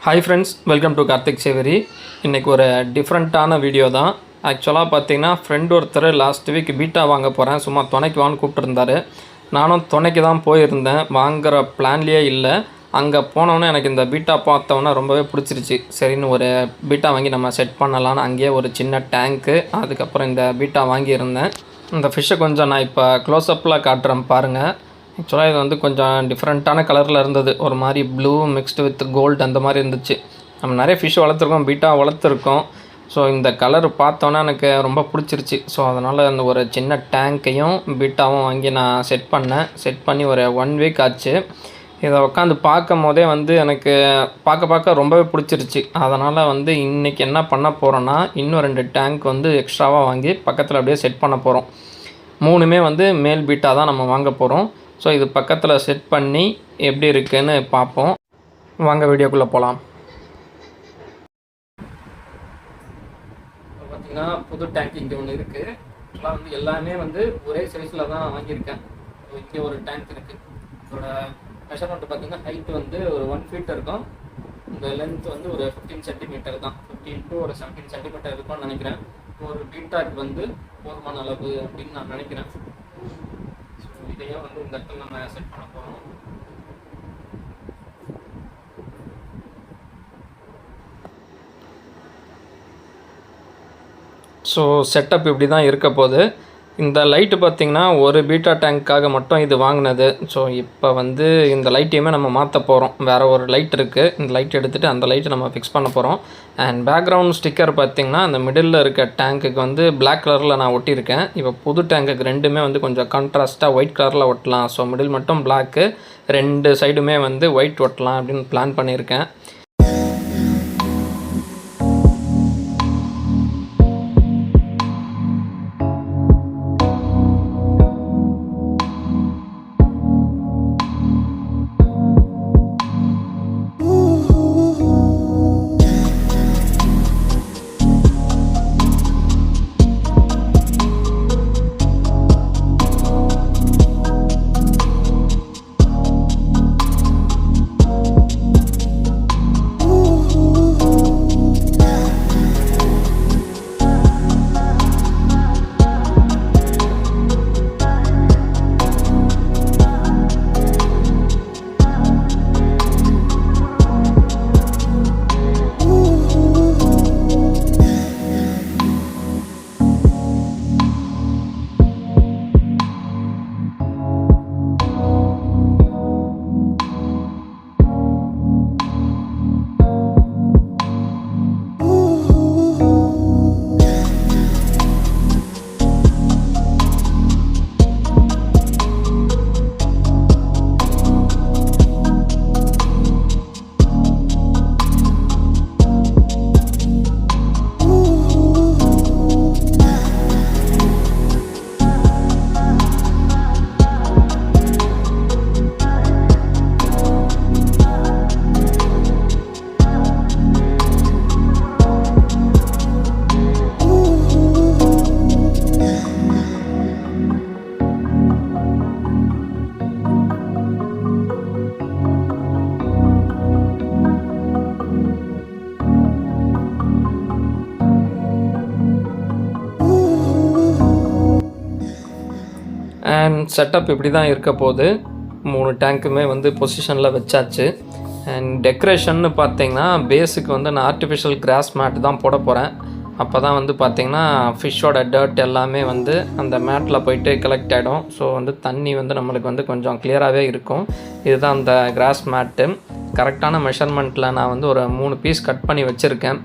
Hi friends, welcome to Karthik Savoury. இன்றைக்கி ஒரு டிஃப்ரெண்ட்டான வீடியோ தான். ஆக்சுவலாக பார்த்தீங்கன்னா ஃப்ரெண்ட் ஒருத்தர் லாஸ்ட் வீக் பீட்டா வாங்க போகிறேன், சும்மா துணைக்கு வான்னு கூப்பிட்டுருந்தாரு. நானும் துணைக்கு தான் போயிருந்தேன், வாங்குகிற பிளான்லேயே இல்லை. அங்கே போனோன்னே எனக்கு இந்த பீட்டா பார்த்தோன்னா ரொம்பவே பிடிச்சிருச்சு. சரின்னு ஒரு பீட்டா வாங்கி நம்ம செட் பண்ணலான்னு அங்கேயே ஒரு சின்ன டேங்க்கு, அதுக்கப்புறம் இந்த பீட்டா வாங்கியிருந்தேன். இந்த ஃபிஷ்ஷை கொஞ்சம் நான் இப்போ க்ளோஸ்அப்பில் காட்டுறேன் பாருங்கள். ஆக்சுவலாக இது வந்து கொஞ்சம் டிஃப்ரெண்ட்டான கலரில் இருந்தது, ஒரு மாதிரி ப்ளூ மிக்ஸ்டு வித் கோல்டு அந்த மாதிரி இருந்துச்சு. நம்ம நிறைய ஃபிஷ் வளர்த்துருக்கோம், பீட்டா வளர்த்துருக்கோம். ஸோ இந்த கலர் பார்த்தோன்னா எனக்கு ரொம்ப பிடிச்சிருச்சு. ஸோ அதனால் அந்த ஒரு சின்ன டேங்க்கையும் பீட்டாவும் வாங்கி நான் செட் பண்ணி ஒரு 1 வீக் ஆச்சு. இதை உட்காந்து பார்க்கும் போதே வந்து எனக்கு பார்க்க ரொம்பவே பிடிச்சிருச்சு. அதனால் வந்து இன்றைக்கி என்ன பண்ண போகிறோன்னா, இன்னும் 2 டேங்க் வந்து எக்ஸ்ட்ராவாக வாங்கி பக்கத்தில் அப்படியே செட் பண்ண போகிறோம். 3மே வந்து மேல் பீட்டா தான் நம்ம வாங்க போகிறோம். ஸோ இது பக்கத்தில் செட் பண்ணி எப்படி இருக்குன்னு பார்ப்போம். வாங்க வீடியோக்குள்ளே போகலாம். பார்த்திங்கன்னா புது டேங்க் இங்கே ஒன்று இருக்குது. இதெல்லாம் வந்து எல்லாமே வந்து ஒரே சைஸில் தான் வாங்கியிருக்கேன். இங்கே ஒரு டேங்க் இருக்குது. இதோட மெஷர்மெண்ட் பார்த்திங்கன்னா ஹைட் வந்து ஒரு 1 feet இருக்கும். இந்த லென்த் வந்து ஒரு 15 சென்டிமீட்டர் தான், 15 to ஒரு 17 சென்டிமீட்டர் இருக்கும்னு நினைக்கிறேன். ஒரு பீட்டாக்கு வந்து போதுமான அளவு அப்படின்னு நான் நினைக்கிறேன். இதையும் வந்து இந்த இடத்துல நம்ம செட் பண்ண போகிறோம். ஸோ செட்டப் இப்படி தான் இருக்க போகுது. இந்த லைட்டு பார்த்திங்கன்னா ஒரு பீட்டா டேங்க்காக மட்டும் இது வாங்கினது. ஸோ இப்போ வந்து இந்த லைட்டையுமே நம்ம மாற்ற போகிறோம். வேறு ஒரு லைட் இருக்குது, இந்த லைட் எடுத்துகிட்டு அந்த லைட்டை நம்ம ஃபிக்ஸ் பண்ண போகிறோம். அண்ட் பேக்ரவுண்ட் ஸ்டிக்கர் பார்த்திங்கன்னா அந்த மிடில் இருக்க டேங்க்குக்கு வந்து பிளாக் கலரில் நான் ஒட்டியிருக்கேன். இப்போ புது டேங்க்குக்கு ரெண்டுமே வந்து கொஞ்சம் கான்ட்ராஸ்ட்டாக ஒயிட் கலரில் ஒட்டலாம். ஸோ மிடில் மட்டும் பிளாக்கு, 2 சைடுமே வந்து ஒயிட் ஒட்டலாம் அப்படின்னு பிளான் பண்ணியிருக்கேன். அண்ட் செட்டப் இப்படி தான் இருக்க போகுது. 3 டேங்க்குமே வந்து பொசிஷனில் வச்சாச்சு. அண்ட் டெக்கரேஷன்னு பார்த்தீங்கன்னா பேஸுக்கு வந்து நான் ஆர்டிஃபிஷியல் கிராஸ் மேட் தான் போட போகிறேன். அப்போ தான் வந்து பார்த்திங்கன்னா ஃபிஷ்ஷோட டர்ட் எல்லாமே வந்து அந்த மேட்டில் போயிட்டு கலெக்ட் ஆகிடும். ஸோ வந்து தண்ணி வந்து நம்மளுக்கு வந்து கொஞ்சம் கிளியராகவே இருக்கும். இதுதான் அந்த கிராஸ் மேட்டு. கரெக்டான மெஷர்மெண்ட்டில் நான் வந்து ஒரு 3 பீஸ் கட் பண்ணி வச்சுருக்கேன்.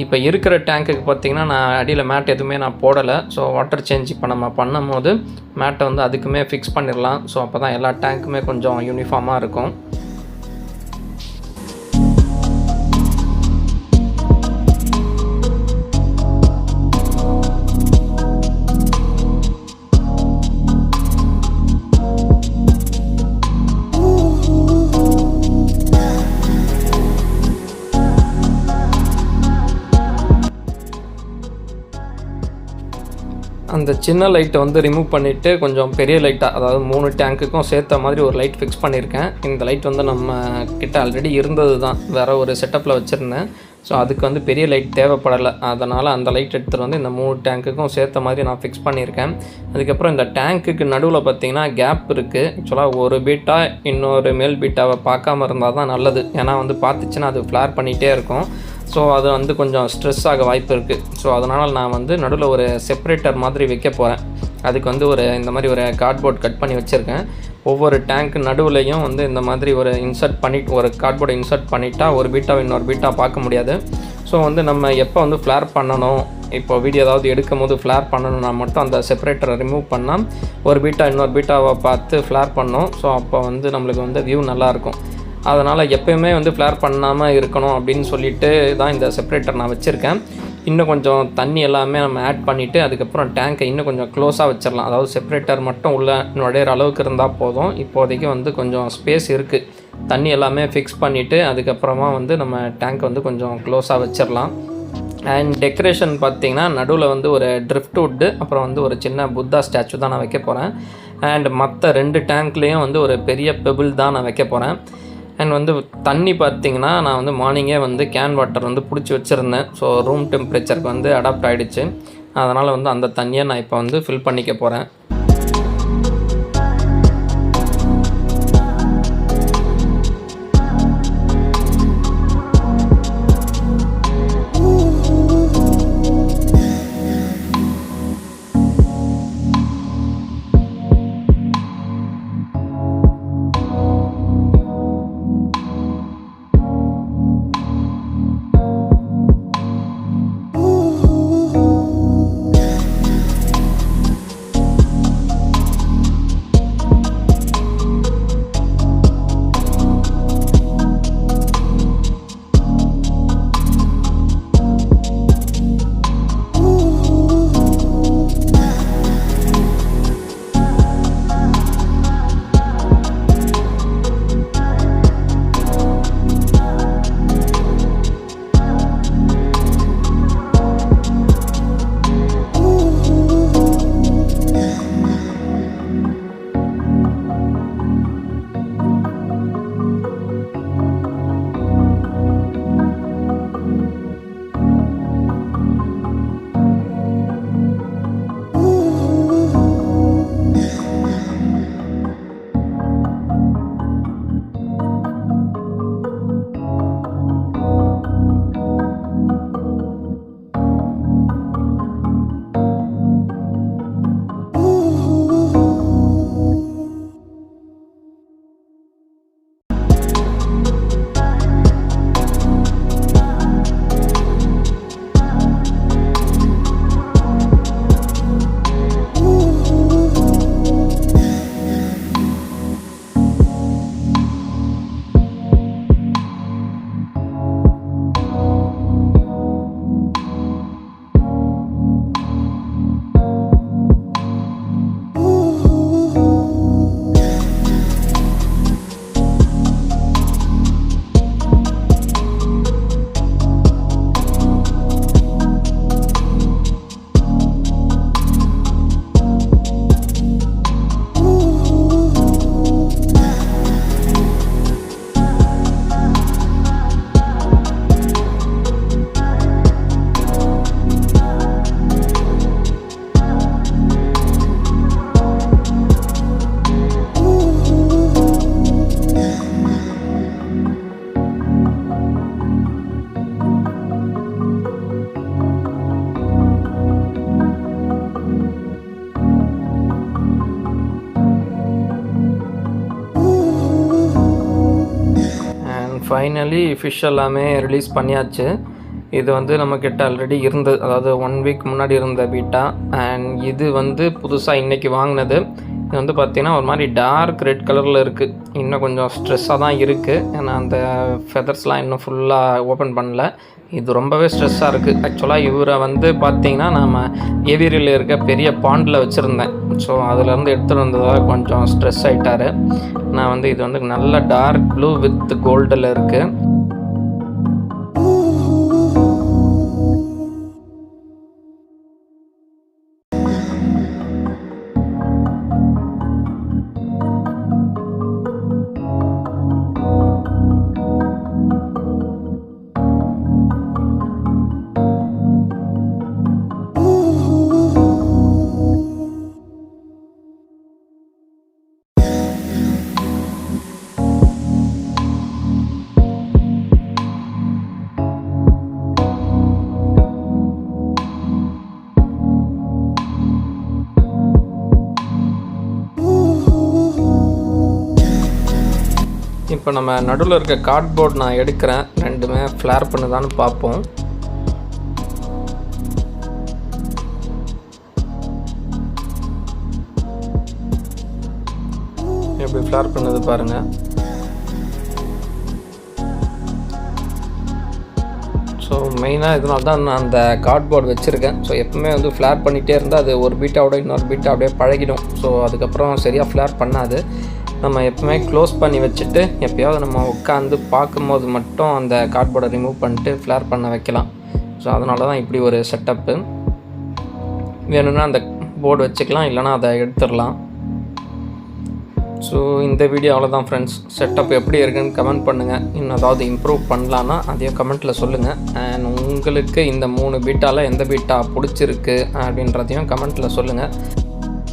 இப்போ இருக்கிற டேங்க்குக்கு பார்த்திங்கன்னா நான் அடியில் மேட் எதுவுமே நான் போடலை. ஸோ வாட்டர் சேஞ்ச் இப்போ நம்ம பண்ணும் போது மேட்டை வந்து அதுக்குமே ஃபிக்ஸ் பண்ணிடலாம். ஸோ அப்போ தான் எல்லா டேங்க்குமே கொஞ்சம் யூனிஃபார்மாக இருக்கும். அந்த சின்ன லைட்டை வந்து ரிமூவ் பண்ணிவிட்டு கொஞ்சம் பெரிய லைட்டாக, அதாவது 3 டேங்க்குக்கும் சேர்த்த மாதிரி ஒரு லைட் ஃபிக்ஸ் பண்ணியிருக்கேன். இந்த லைட் வந்து நம்ம கிட்ட ஆல்ரெடி இருந்தது தான், வேறு ஒரு செட்டப்பில் வச்சுருந்தேன். ஸோ அதுக்கு வந்து பெரிய லைட் தேவைப்படலை, அதனால் அந்த லைட் எடுத்துகிட்டு வந்து இந்த 3 டேங்க்குக்கும் சேர்த்த மாதிரி நான் ஃபிக்ஸ் பண்ணியிருக்கேன். அதுக்கப்புறம் இந்த டேங்க்குக்கு நடுவில் பார்த்திங்கன்னா கேப் இருக்குது. ஆக்சுவலாக ஒரு பீட்டா இன்னொரு மேல் பீட்டாவை பார்க்காம இருந்தால் தான் நல்லது. ஏன்னா வந்து பார்த்துச்சுன்னா அது ஃப்ளார் பண்ணிகிட்டே இருக்கும். ஸோ அது வந்து கொஞ்சம் ஸ்ட்ரெஸ் ஆக வாய்ப்பு இருக்குது. ஸோ அதனால் நான் வந்து நடுவில் ஒரு செப்பரேட்டர் மாதிரி வைக்க போகிறேன். அதுக்கு வந்து இந்த மாதிரி ஒரு கார்ட்போர்ட் கட் பண்ணி வச்சுருக்கேன். ஒவ்வொரு டேங்க் நடுவுலையும் வந்து இந்த மாதிரி ஒரு கார்ட்போர்டை இன்சர்ட் பண்ணிட்டா ஒரு பீட்டாவை இன்னொரு பீட்டா பார்க்க முடியாது. ஸோ வந்து நம்ம எப்போ வந்து ஃப்ளார் பண்ணணும், இப்போ வீடியோ ஏதாவது எடுக்கும் போது ஃப்ளார் பண்ணணும்னா மட்டும் அந்த செப்பரேட்டரை ரிமூவ் பண்ணால் ஒரு பீட்டா இன்னொரு பீட்டாவை பார்த்து ஃப்ளார் பண்ணோம். ஸோ அப்போ வந்து நம்மளுக்கு வந்து வியூ நல்லாயிருக்கும். அதனால் எப்போயுமே வந்து ஃப்ளார் பண்ணாமல் இருக்கணும் அப்படின்னு சொல்லிட்டு தான் இந்த செப்பரேட்டர் நான் வச்சுருக்கேன். இன்னும் கொஞ்சம் தண்ணி எல்லாமே நம்ம ஆட் பண்ணிவிட்டு அதுக்கப்புறம் டேங்கை இன்னும் கொஞ்சம் க்ளோஸாக வச்சிடலாம். அதாவது செப்பரேட்டர் மட்டும் உள்ள நுழையிற அளவுக்கு இருந்தால் போதும். இப்போதைக்கு வந்து கொஞ்சம் ஸ்பேஸ் இருக்குது. தண்ணி எல்லாமே ஃபிக்ஸ் பண்ணிவிட்டு அதுக்கப்புறமா வந்து நம்ம டேங்க் வந்து கொஞ்சம் க்ளோஸாக வச்சிடலாம். அண்ட் டெக்கரேஷன் பார்த்திங்கன்னா நடுவில் வந்து ஒரு ட்ரிஃப்ட் வுட்டு, அப்புறம் வந்து ஒரு சின்ன புத்தா ஸ்டாச்சு தான் நான் வைக்க போகிறேன். அண்ட் மற்ற 2 டேங்க்லேயும் வந்து ஒரு பெரிய பெபிள் தான் நான் வைக்க போகிறேன். அண்ட் வந்து தண்ணி பார்த்திங்கன்னா நான் வந்து மார்னிங்கே வந்து கேன் வாட்டர் வந்து பிடிச்சி வச்சுருந்தேன். ஸோ ரூம் டெம்பரேச்சருக்கு வந்து அடாப்ட் ஆகிடுச்சு. அதனால் வந்து அந்த தண்ணியை நான் இப்போ வந்து ஃபில் பண்ணிக்க போகிறேன். ஃபைனலி ஃபிஷ் எல்லாமே ரிலீஸ் பண்ணியாச்சு. இது வந்து நம்மக்கிட்ட ஆல்ரெடி இருந்தது, அதாவது 1 வீக் முன்னாடி இருந்த பீட்டா. அண்ட் இது வந்து புதுசாக இன்றைக்கி வாங்கினது. இது வந்து பார்த்திங்கன்னா ஒரு மாதிரி டார்க் ரெட் கலரில் இருக்குது. இன்னும் கொஞ்சம் ஸ்ட்ரெஸ்ஸாக தான் இருக்குது, ஏன்னா அந்த ஃபெதர்ஸ்லாம் இன்னும் ஃபுல்லாக ஓப்பன் பண்ணல. இது ரொம்பவே ஸ்ட்ரெஸ்ஸாக இருக்குது. ஆக்சுவலாக இவரை வந்து பார்த்திங்கன்னா நம்ம ஏவிரியில் இருக்க பெரிய பாண்டில் வச்சுருந்தேன். ஸோ அதுலேருந்து எடுத்துகிட்டு வந்ததாக கொஞ்சம் ஸ்ட்ரெஸ் ஆகிட்டார். நான் வந்து இது வந்து நல்ல டார்க் ப்ளூ வித் கோல்டில் இருக்குது. இப்போ நம்ம நடுவில் இருக்க கார்ட்போர்ட் நான் எடுக்கிறேன், ரெண்டுமே ஃப்ளேர் பண்ணுதான்னு பார்ப்போம். எப்படி ஃப்ளேர் பண்ணுது பாருங்கள். ஸோ மெயினாக இதனால தான் நான் அந்த கார்ட்போர்டு வச்சுருக்கேன். ஸோ எப்பவுமே வந்து ஃப்ளேர் பண்ணிகிட்டே இருந்தால் அது ஒரு பீட்டாவோட இன்னொரு பீட்டா அப்படியே பழகிடும். ஸோ அதுக்கப்புறம் சரியாக ஃப்ளேர் பண்ணாது. நம்ம எப்பவுமே க்ளோஸ் பண்ணி வச்சுட்டு எப்போயாவது நம்ம உட்காந்து பார்க்கும்போது மட்டும் அந்த கார்ட்போர்டை ரிமூவ் பண்ணிட்டு ஃப்ளேர் பண்ண வைக்கலாம். ஸோ அதனால தான் இப்படி ஒரு செட்டப்பு. வேணும்னா அந்த போர்டு வச்சுக்கலாம், இல்லைனா அதை எடுத்துடலாம். ஸோ இந்த வீடியோ அவ்வளோதான் ஃப்ரெண்ட்ஸ். செட்டப் எப்படி இருக்குன்னு கமெண்ட் பண்ணுங்கள். இன்னும் ஏதாவது இம்ப்ரூவ் பண்ணலான்னா அதையும் கமெண்ட்டில் சொல்லுங்கள். அண்ட் உங்களுக்கு இந்த 3 பீட்டாவில் எந்த பீட்டா பிடிச்சிருக்கு அப்படின்றதையும் கமெண்ட்டில் சொல்லுங்கள்.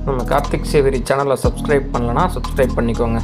நம்ம கார்த்திக் சேவரி சேனலை சப்ஸ்கிரைப் பண்ணலன்னா சப்ஸ்கிரைப் பண்ணிக்கோங்க.